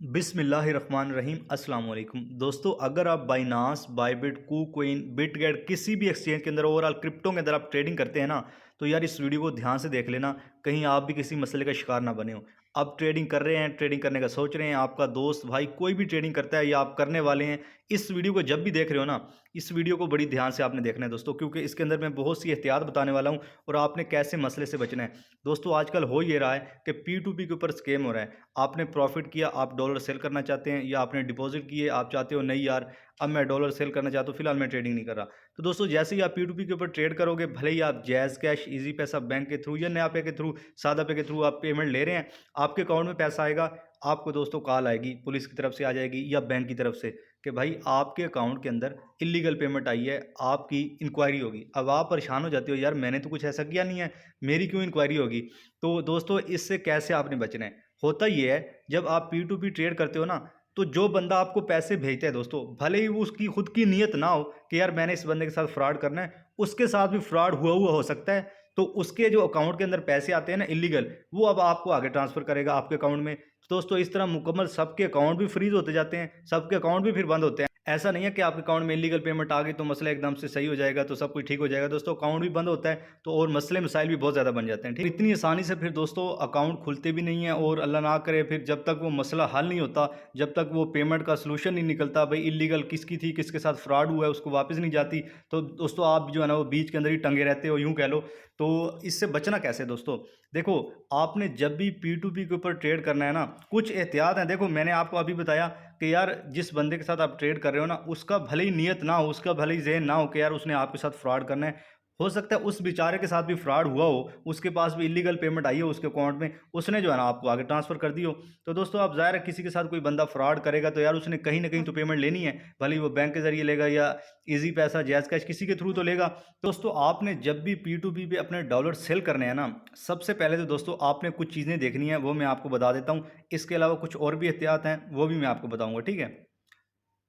बिस्मिल्लाहिर्रहमानिर्रहीम अस्सलाम वालेकुम दोस्तों। अगर आप बाइनांस, बाइबिट, कूकोइन, बिटगेट किसी भी एक्सचेंज के अंदर ओवरऑल क्रिप्टो के अंदर आप ट्रेडिंग करते हैं ना, तो यार इस वीडियो को ध्यान से देख लेना, कहीं आप भी किसी मसले का शिकार ना बने हो। आप ट्रेडिंग कर रहे हैं, ट्रेडिंग करने का सोच रहे हैं, आपका दोस्त भाई कोई भी ट्रेडिंग करता है या आप करने वाले हैं, इस वीडियो को जब भी देख रहे हो ना, इस वीडियो को बड़ी ध्यान से आपने देखना है दोस्तों, क्योंकि इसके अंदर मैं बहुत सी एहतियात बताने वाला हूँ और आपने कैसे मसले से बचना है। दोस्तों आजकल हो ये रहा है कि P2P के ऊपर स्कैम हो रहा है। आपने प्रॉफिट किया, आप डॉलर सेल करना चाहते हैं, या आपने डिपॉजिट किए, आप चाहते हो नहीं यार अब मैं डॉलर सेल करना चाहता हूँ, फिलहाल मैं ट्रेडिंग नहीं कर रहा। तो दोस्तों जैसे ही आप P2P के ऊपर ट्रेड करोगे, भले ही आप जैज़ कैश, इजी पैसा बैंक के थ्रू या नया पे के थ्रू, सादा पे के थ्रू आप पेमेंट ले रहे हैं, आपके अकाउंट में पैसा आएगा, आपको दोस्तों कॉल आएगी, पुलिस की तरफ से आ जाएगी या बैंक की तरफ से कि भाई आपके अकाउंट के अंदर इलीगल पेमेंट आई है, आपकी इंक्वायरी होगी। अब आप परेशान हो जाते हो, यार मैंने तो कुछ ऐसा किया नहीं है, मेरी क्यों इंक्वायरी होगी। तो दोस्तों इससे कैसे आपने बचना है, होता ये है जब आप P2P ट्रेड करते हो ना, तो जो बंदा आपको पैसे भेजता है दोस्तों, भले ही वो उसकी खुद की नीयत ना हो कि यार मैंने इस बंदे के साथ फ्रॉड करना है, उसके साथ भी फ्रॉड हुआ हो सकता है। तो उसके जो अकाउंट के अंदर पैसे आते हैं ना इलीगल, वो अब आपको आगे ट्रांसफर करेगा आपके अकाउंट में। तो दोस्तों इस तरह मुकम्मल सबके अकाउंट भी फ्रीज होते जाते हैं, सबके अकाउंट भी फिर बंद होते हैं। ऐसा नहीं है कि आपके अकाउंट में इलीगल पेमेंट आ गई तो मसला एकदम से सही हो जाएगा, तो सब कुछ ठीक हो जाएगा। दोस्तों अकाउंट भी बंद होता है तो और मसले मसाइल भी बहुत ज़्यादा बन जाते हैं। ठीक, इतनी आसानी से फिर दोस्तों अकाउंट खुलते भी नहीं है, और अल्लाह ना करे फिर जब तक वो मसला हल नहीं होता, जब तक वो पेमेंट का सलूशन नहीं निकलता, भाई इलीगल किसकी थी, किसके साथ फ्रॉड हुआ है, उसको वापस नहीं जाती, तो दोस्तों आप जो है ना वो बीच के अंदर ही टंगे रहते हो, यूँ कह लो। तो इससे बचना कैसे दोस्तों, देखो आपने जब भी P2P के ऊपर ट्रेड करना है ना, कुछ एहतियात हैं। देखो मैंने आपको अभी बताया कि यार जिस बंदे के साथ आप ट्रेड कर रहे हो ना, उसका भले ही नियत ना हो, उसका भले ही ज़हन ना हो कि यार उसने आपके साथ फ्रॉड करना है, हो सकता है उस बेचारे के साथ भी फ्रॉड हुआ हो, उसके पास भी इलीगल पेमेंट आई हो उसके अकाउंट में, उसने जो है ना आपको आगे ट्रांसफर कर दी हो। तो दोस्तों आप ज़ाहिर है किसी के साथ कोई बंदा फ्रॉड करेगा तो यार उसने कहीं ना कहीं तो पेमेंट लेनी है, भले ही वो बैंक के जरिए लेगा या इजी पैसा, जैज़ कैश, किसी के थ्रू तो लेगा। दोस्तों आपने जब भी P2P पे अपने डॉलर सेल करने हैं ना, सबसे पहले तो दोस्तों आपने कुछ चीज़ें देखनी है, वो मैं आपको बता देता हूँ। इसके अलावा कुछ और भी एहतियात हैं, वो भी मैं आपको बताऊंगा, ठीक है।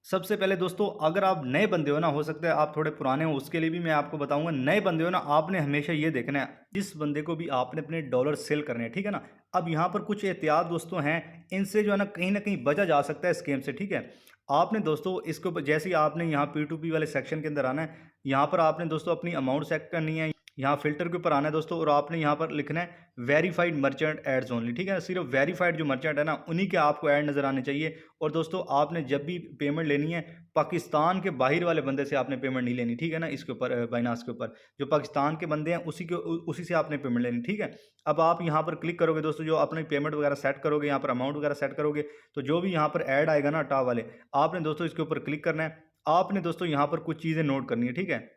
सबसे पहले दोस्तों अगर आप नए बंदे हो ना, हो सकता है आप थोड़े पुराने हो, उसके लिए भी मैं आपको बताऊंगा। नए बंदे हो ना, आपने हमेशा ये देखना है जिस बंदे को भी आपने अपने डॉलर सेल करने हैं, ठीक है ना। अब यहाँ पर कुछ एहतियात दोस्तों हैं, इनसे जो है ना कहीं बचा जा सकता है स्कैम से, ठीक है। आपने दोस्तों इसके ऊपर जैसे ही आपने यहाँ P2P वाले सेक्शन के अंदर आना है, यहाँ पर आपने दोस्तों अपनी अमाउंट सेट करनी है, यहाँ फिल्टर के ऊपर आना है दोस्तों, और आपने यहाँ पर लिखना है वेरीफाइड मर्चेंट एड्स ओनली, ठीक है। सिर्फ वेरीफाइड जो मर्चेंट है ना उन्हीं के आपको ऐड नज़र आने चाहिए। और दोस्तों आपने जब भी पेमेंट लेनी है, पाकिस्तान के बाहर वाले बंदे से आपने पेमेंट नहीं लेनी, ठीक है ना। इसके ऊपर बाइनांस के ऊपर जो पाकिस्तान के बंदे हैं उसी से आपने पेमेंट लेनी, ठीक है। अब आप यहाँ पर क्लिक करोगे दोस्तों, जो अपनी पेमेंट वगैरह सेट करोगे, यहाँ पर अमाउंट वगैरह सेट करोगे, तो जो भी यहाँ पर ऐड आएगा ना टॉप वाले, आपने दोस्तों इसके ऊपर क्लिक करना है। आपने दोस्तों यहाँ पर कुछ चीज़ें नोट करनी है, ठीक है।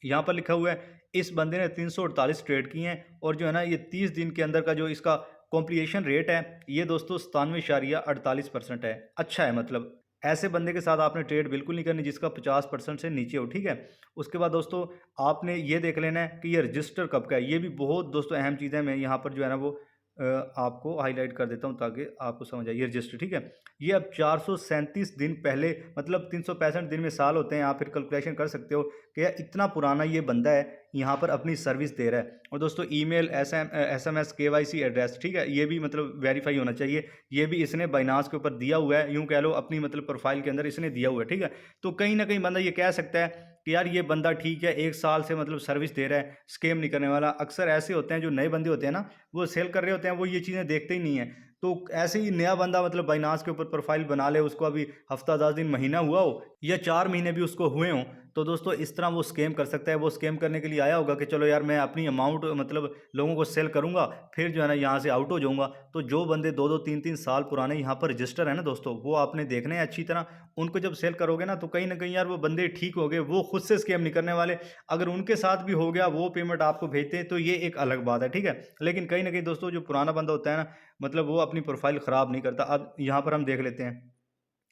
यहाँ पर लिखा हुआ है इस बंदे ने 348 ट्रेड किए हैं, और जो है ना ये 30 दिन के अंदर का जो इसका कॉम्प्लीशन रेट है ये दोस्तों 97.48% है। अच्छा है, मतलब ऐसे बंदे के साथ आपने ट्रेड बिल्कुल नहीं करनी जिसका 50% से नीचे हो, ठीक है। उसके बाद दोस्तों आपने ये देख लेना है कि ये रजिस्टर कब का है, ये भी बहुत दोस्तों अहम चीज़ है। मैं यहाँ पर जो है ना वो आपको हाईलाइट कर देता हूँ ताकि आपको समझ आए। ये रजिस्टर, ठीक है, ये अब 437 दिन पहले, मतलब 365 दिन में साल होते हैं, आप फिर कैलकुलेशन कर सकते हो कि यार इतना पुराना ये बंदा है, यहाँ पर अपनी सर्विस दे रहा है। और दोस्तों ईमेल, SMS, KYC एड्रेस, ठीक है, ये भी मतलब वेरीफाई होना चाहिए। ये भी इसने बाइनांस के ऊपर दिया हुआ है, यूँ कह लो अपनी मतलब प्रोफाइल के अंदर इसने दिया हुआ है, ठीक है। तो कहीं ना कहीं बंदा ये कह सकता है कि यार ये बंदा ठीक है, 1 साल से मतलब सर्विस दे रहा है, स्कैम नहीं करने वाला। अक्सर ऐसे होते हैं जो नए बंदे होते हैं ना, वो सेल कर रहे होते हैं, वो ये चीज़ें देखते ही नहीं है। तो ऐसे ही नया बंदा मतलब बाइनांस के ऊपर प्रोफाइल बना ले, उसको अभी हफ्ता 10 दिन महीना हुआ हो या 4 महीने भी उसको हुए हों, तो दोस्तों इस तरह वो स्कैम कर सकता है। वो स्कैम करने के लिए आया होगा कि चलो यार मैं अपनी अमाउंट मतलब लोगों को सेल करूंगा, फिर जो है ना यहाँ से आउट हो जाऊंगा। तो जो बंदे 2-2 3-3 साल पुराने यहाँ पर रजिस्टर है ना दोस्तों, वो आपने देखने हैं अच्छी तरह। उनको जब सेल करोगे ना, तो कहीं ना कहीं यार वो बंदे ठीक हो गए, वो खुद से स्कैम नहीं करने वाले। अगर उनके साथ भी हो गया, वो पेमेंट आपको भेजते हैं, तो ये एक अलग बात है, ठीक है। लेकिन कहीं ना कहीं दोस्तों जो पुराना बंदा होता है ना, मतलब वो अपनी प्रोफाइल ख़राब नहीं करता। अब यहाँ पर हम देख लेते हैं।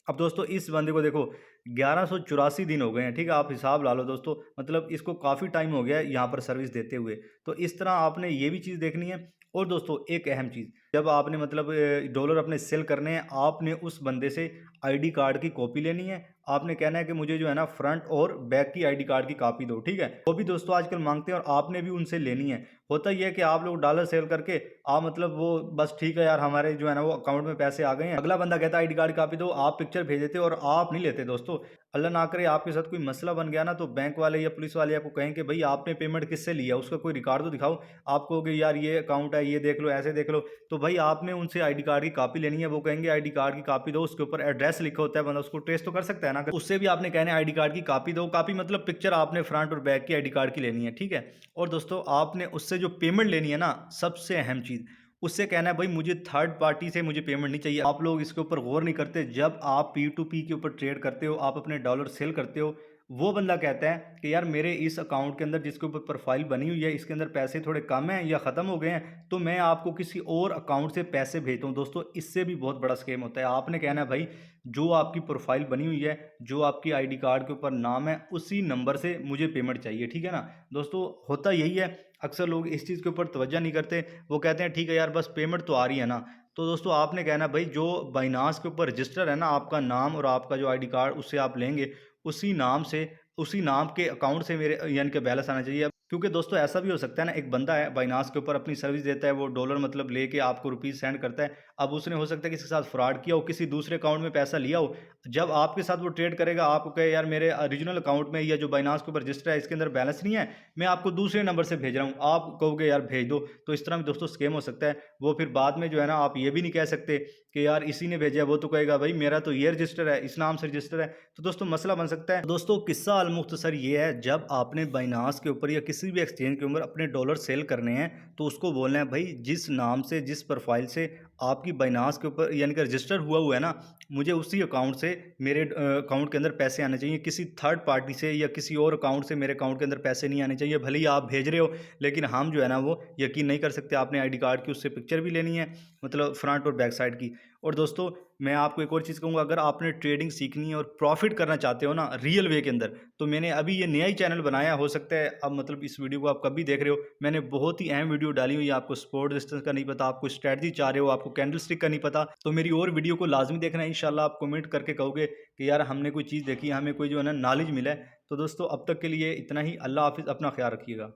अब दोस्तों इस बंदे को देखो 1184 दिन हो गए हैं, ठीक है, आप हिसाब ला लो दोस्तों, मतलब इसको काफ़ी टाइम हो गया है यहाँ पर सर्विस देते हुए। तो इस तरह आपने ये भी चीज़ देखनी है। और दोस्तों एक अहम चीज़, जब आपने मतलब डॉलर अपने सेल करने हैं, आपने उस बंदे से आईडी कार्ड की कॉपी लेनी है। आपने कहना है कि मुझे जो है ना फ्रंट और बैक की आईडी कार्ड की कॉपी दो, ठीक है। वो भी दोस्तों आजकल मांगते हैं और आपने भी उनसे लेनी है। होता ही है कि आप लोग डॉलर सेल करके आप मतलब वो बस ठीक है यार हमारे जो है ना वो अकाउंट में पैसे आ गए हैं, अगला बंदा कहता है आईडी कार्ड की कॉपी दो, आप पिक्चर भेज देते हो और आप नहीं लेते दोस्तों। अल्लाह ना करे आपके साथ कोई मसला बन गया ना, तो बैंक वाले या पुलिस वाले आपको कहें कि भाई आपने पेमेंट किससे लिया, उसका कोई रिकॉर्ड तो दिखाओ। आप कहोगे यार ये अकाउंट है, ये देख लो, ऐसे देख लो, तो भाई आपने उनसे आईडी कार्ड की कॉपी लेनी है। वो कहेंगे आईडी कार्ड की कॉपी दो, उसके ऊपर एड्रेस लिखा होता है, बंदा उसको ट्रेस तो कर सकता है ना। उससे भी आपने कहना है आईडी कार्ड की कॉपी दो, कॉपी मतलब पिक्चर आपने फ्रंट और बैक की आईडी कार्ड की लेनी है, ठीक है। और दोस्तों आपने उससे जो पेमेंट लेनी है ना, सबसे अहम चीज़, उससे कहना है भाई मुझे थर्ड पार्टी से मुझे पेमेंट नहीं चाहिए। आप लोग इसके ऊपर गौर नहीं करते। जब आप पी टू पी के ऊपर ट्रेड करते हो, आप अपने डॉलर सेल करते हो, वो बंदा कहता है कि यार मेरे इस अकाउंट के अंदर जिसके ऊपर प्रोफाइल बनी हुई है, इसके अंदर पैसे थोड़े कम हैं या ख़त्म हो गए हैं, तो मैं आपको किसी और अकाउंट से पैसे भेजता हूँ। दोस्तों इससे भी बहुत बड़ा स्कैम होता है। आपने कहना है भाई जो आपकी प्रोफाइल बनी हुई है, जो आपकी आईडी कार्ड के ऊपर नाम है, उसी नंबर से मुझे पेमेंट चाहिए, ठीक है ना। दोस्तों होता यही है, अक्सर लोग इस चीज़ के ऊपर तवज्जो नहीं करते। वो कहते हैं ठीक है यार बस पेमेंट तो आ रही है ना। तो दोस्तों आपने कहना भाई जो बाइनास के ऊपर रजिस्टर है ना, आपका नाम और आपका जो आईडी कार्ड उससे आप लेंगे, उसी नाम से उसी नाम के अकाउंट से मेरे यानी कि बैलेंस आना चाहिए। क्योंकि दोस्तों ऐसा भी हो सकता है ना, एक बंदा है बाइनास के ऊपर अपनी सर्विस देता है, वो डॉलर मतलब लेके आपको रुपीज़ सेंड करता है। अब उसने हो सकता है किसी के साथ फ्रॉड किया हो, किसी दूसरे अकाउंट में पैसा लिया हो। जब आपके साथ वो ट्रेड करेगा, आपको कहे यार मेरे ओरिजिनल अकाउंट में या जो बाइनास के ऊपर रजिस्टर है इसके अंदर बैलेंस नहीं है, मैं आपको दूसरे नंबर से भेज रहा हूँ, आप कहोगे यार भेज दो। तो इस तरह में दोस्तों स्कैम हो सकता है। वो फिर बाद में जो है ना आप ये भी नहीं कह सकते कि यार इसी ने भेजा है, वो तो कहेगा भाई मेरा तो ये रजिस्टर है, इस नाम से रजिस्टर है। तो दोस्तों मसला बन सकता है। दोस्तों किस्सा अल मुख्तसर ये है, जब आपने बाइनास के ऊपर या किसी भी एक्सचेंज के ऊपर अपने डॉलर सेल करने हैं, तो उसको बोलना है भाई जिस नाम से जिस प्रोफाइल से आपकी बाइनास के ऊपर यानी कि रजिस्टर हुआ है ना, मुझे उसी अकाउंट से मेरे अकाउंट के अंदर पैसे आने चाहिए। किसी थर्ड पार्टी से या किसी और अकाउंट से मेरे अकाउंट के अंदर पैसे नहीं आने चाहिए। भले ही आप भेज रहे हो, लेकिन हम जो है ना वो यकीन नहीं कर सकते। आपने आईडी कार्ड की उससे पिक्चर भी लेनी है, मतलब फ्रंट और बैक साइड की। और दोस्तों मैं आपको एक और चीज़ कहूँगा, अगर आपने ट्रेडिंग सीखनी है और प्रॉफिट करना चाहते हो ना रियल वे के अंदर, तो मैंने अभी ये नया ही चैनल बनाया, हो सकता है अब मतलब इस वीडियो को आप कभी देख रहे हो, मैंने बहुत ही अहम वीडियो डाली हुई है। आपको सपोर्ट डिस्टेंस का नहीं पता, आपको स्ट्रैटेजी चाह रहे हो, आपको कैंडल स्टिक का नहीं पता, तो मेरी और वीडियो को लाजमी देखना है। इंशाल्लाह आप कमेंट करके कहोगे कि यार हमने कोई चीज़ देखी, हमें कोई जो है ना नॉलेज मिला है। तो दोस्तों अब तक के लिए इतना ही। अल्लाह हाफिज़, अपना ख्याल रखिएगा।